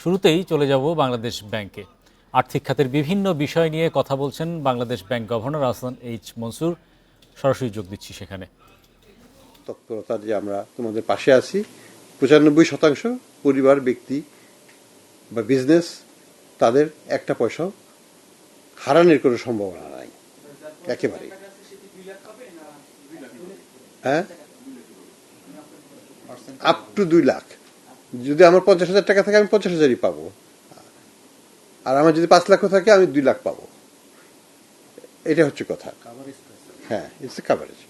শুরুতেই চলে যাব বাংলাদেশ ব্যাংকে। আর্থিক খাতের বিভিন্ন বিষয় নিয়ে কথা বলছেন Bangladesh bank governor Ahsan H Mansur. সরাসরি যোগ দিচ্ছি সেখানে। তৎপরতা যে আমরা তোমাদের পাশে আছি, 95% পরিবার, ব্যক্তি বা বিজনেস, তাদের একটা পয়সাও হারানোর কোনো সম্ভাবনা নাই একেবারে। হ্যাঁ, আপ টু 2 লাখ। যদি আমার 50,000 টাকা থাকে আমি 50,000ই পাবো, আর আমার যদি 5 লাখও থাকে আমি 2 লাখ পাবো। এটা হচ্ছে কথা। হ্যাঁ, ইটস এ কাভারেজ।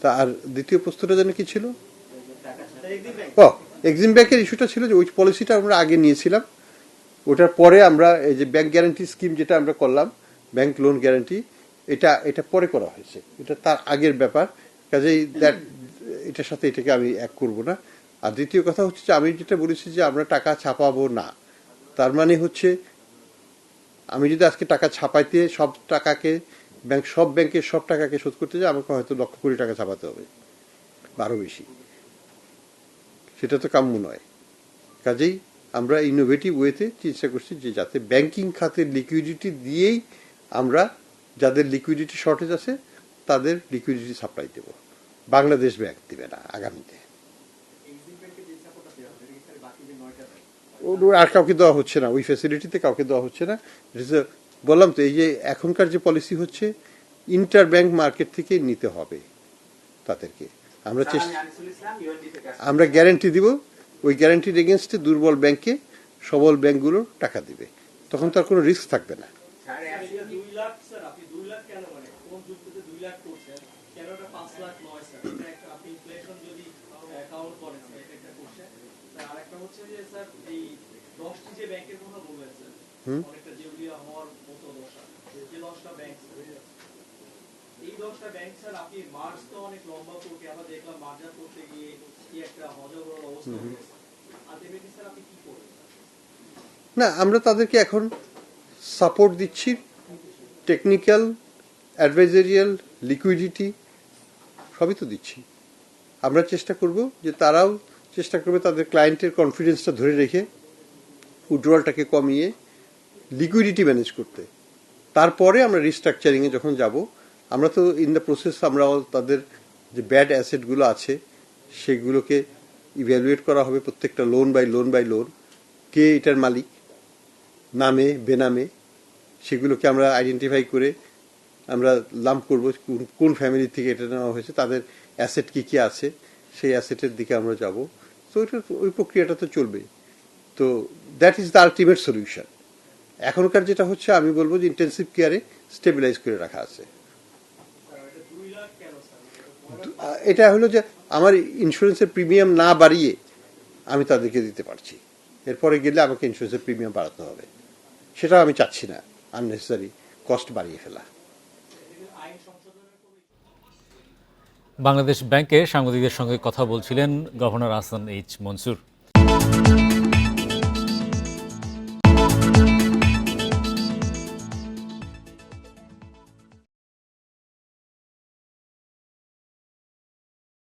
তা আর দ্বিতীয় প্রশ্নটা যেন কি ছিল? ও, এক্সিম ব্যাংকের ইস্যুটা ছিল যে ওই পলিসিটা আমরা আগে নিয়েছিলাম, ওটার পরে আমরা এই যে ব্যাংক গ্যারান্টি স্কিম যেটা আমরা করলাম, ব্যাংক লোন গ্যারান্টি, এটা পরে করা হয়েছে, এটা তার আগের ব্যাপার। কাজেই এটার সাথে এটাকে আমি এক করব না। আর দ্বিতীয় কথা হচ্ছে যে আমি যেটা বলেছি যে আমরা টাকা ছাপাবো না, তার মানে হচ্ছে আমি যদি আজকে টাকা ছাপাইতে সব টাকাকে সব ব্যাংকের সব টাকাকে শোধ করতে যাই, আমাকে হয়তো লক্ষ কোটি টাকা ছাপাতে হবে বা আরো বেশি। সেটা তো কাম্য নয়। কাজেই আমরা ইনোভেটিভ ওয়েতে চেষ্টা করছি যে যাতে ব্যাংকিং খাতের লিকুইডিটি দিয়েই আমরা যাদের লিকুইডিটি শর্টেজ আছে তাদের লিকুইডিটি সাপ্লাই দেব। বাংলাদেশ ব্যাংক দিবে না আগামীতে। আর কাউকে দেওয়া হচ্ছে না, ওই ফ্যাসিলিটিতে কাউকে দেওয়া হচ্ছে না। বললাম তো, এই যে এখনকার যে পলিসি হচ্ছে, ইন্টার ব্যাংক মার্কেট থেকে নিতে হবে তাদেরকে। আমরা গ্যারান্টি দিব, ওই গ্যারান্টির এগেনস্টে দুর্বল ব্যাংকে সবল ব্যাংকগুলো টাকা দিবে, তখন তার কোনো রিস্ক থাকবে না। না, আমরা তাদেরকে এখন সাপোর্ট দিচ্ছি, টেকনিক্যাল, অ্যাডভাইজারিয়াল, লিকুইডিটি সবই তো দিচ্ছি। আমরা চেষ্টা করব যে তারাও চেষ্টা করবে তাদের ক্লায়েন্টের কনফিডেন্সটা ধরে রেখে উইথড্রয়ালটাকে কমিয়ে লিকুইডিটি ম্যানেজ করতে। তারপরে আমরা রিস্ট্রাকচারিংয়ে যখন যাব, আমরা তো ইন দ্য প্রসেস আমরা তাদের যে ব্যাড অ্যাসেটগুলো আছে সেগুলোকে ইভ্যালুয়েট করা হবে, প্রত্যেকটা লোন বাই লোন, কে এটার মালিক, নামে বেনামে, সেগুলোকে আমরা আইডেন্টিফাই করে আমরা লাম্প করব কোন ফ্যামিলি থেকে এটা নেওয়া হয়েছে, তাদের অ্যাসেট কি কি আছে, সেই অ্যাসেটের দিকে আমরা যাব। তো ওই প্রক্রিয়াটা তো চলবে। তো that is the ultimate solution. এখনকার যেটা হচ্ছে, আমি বলবো যে ইন্টেন্সিভ কেয়ারে স্টেবিলাইজ করে রাখা আছে। এটা হলো যে আমার ইন্স্যুরেন্সের প্রিমিয়াম না বাড়িয়ে আমি তাদেরকে দিতে পারছি, এরপরে গেলে আমাকে ইন্স্যুরেন্সের প্রিমিয়াম বাড়াতে হবে, সেটাও আমি চাচ্ছি না, আননেসেসারি কস্ট বাড়িয়ে ফেলা। বাংলাদেশ ব্যাংকে সাংবাদিকদের সঙ্গে কথা বলছিলেন গভর্নর আহসান এইচ মনসুর।